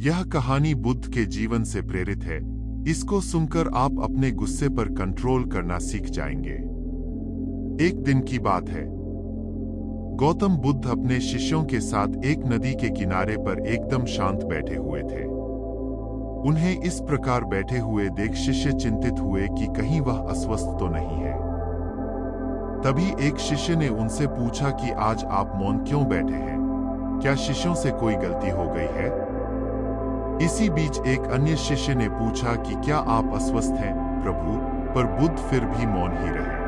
यह कहानी बुद्ध के जीवन से प्रेरित है। इसको सुनकर आप अपने गुस्से पर कंट्रोल करना सीख जाएंगे। एक दिन की बात है। गौतम बुद्ध अपने शिष्यों के साथ एक नदी के किनारे पर एकदम शांत बैठे हुए थे। उन्हें इस प्रकार बैठे हुए देख शिष्य चिंतित हुए कि कहीं वह अस्वस्थ तो नहीं है। तभी एक शिष्य ने उनसे पूछा कि आज आप मौन क्यों बैठे हैं? क्या शिष्यों से कोई गलती हो गई है? इसी बीच एक अन्य शिष्य ने पूछा कि क्या आप अस्वस्थ हैं प्रभु? पर बुद्ध फिर भी मौन ही रहे।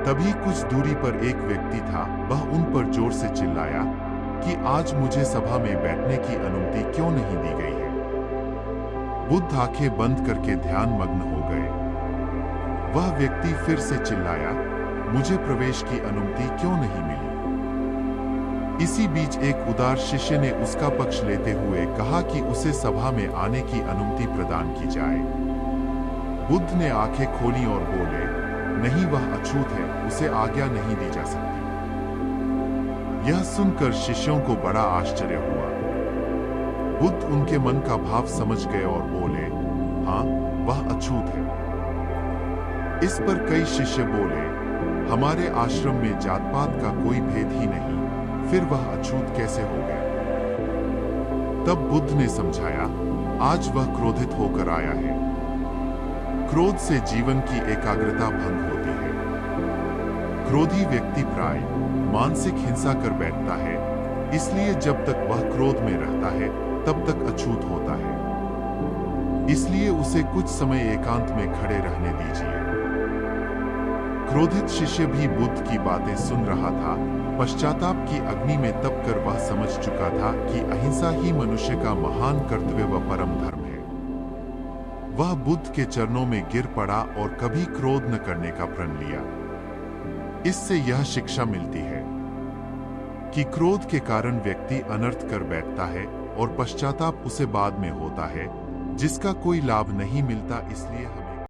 तभी कुछ दूरी पर एक व्यक्ति था। वह उन पर जोर से चिल्लाया कि आज मुझे सभा में बैठने की अनुमति क्यों नहीं दी गई है? बुद्ध आंखें बंद करके ध्यान मग्न हो गए। वह व्यक्ति फिर से चिल्लाया, मुझे प्रवेश की अनुमति क्यों नहीं मिली? इसी बीच एक उदार शिष्य ने उसका पक्ष लेते हुए कहा कि उसे सभा में आने की अनुमति प्रदान की जाए। बुद्ध ने आंखें खोली और बोले, नहीं, वह अछूत है, उसे आज्ञा नहीं दी जा सकती। यह सुनकर शिष्यों को बड़ा आश्चर्य हुआ। बुद्ध उनके मन का भाव समझ गए और बोले, हाँ, वह अछूत है। इस पर कई शिष्य बोले, हमारे आश्रम में जात पात का कोई भेद ही नहीं, फिर वह अछूत कैसे हो गया? तब बुद्ध ने समझाया, आज वह क्रोधित होकर आया है। क्रोध से जीवन की एकाग्रता भंग होती है। क्रोधी व्यक्ति प्राय मानसिक हिंसा कर बैठता है, इसलिए जब तक वह क्रोध में रहता है तब तक अछूत होता है। इसलिए उसे कुछ समय एकांत में खड़े रहने दीजिए। क्रोधित शिष्य भी बुद्ध की बातें सुन रहा था। पश्चाताप की अग्नि में तपकर वह समझ चुका था कि अहिंसा ही मनुष्य का महान कर्तव्य व परम धर्म है। वह बुद्ध के चरणों में गिर पड़ा और कभी क्रोध न करने का प्रण लिया। इससे यह शिक्षा मिलती है कि क्रोध के कारण व्यक्ति अनर्थ कर बैठता है और पश्चाताप उसे बाद में होता है, जिसका कोई लाभ नहीं मिलता। इसलिए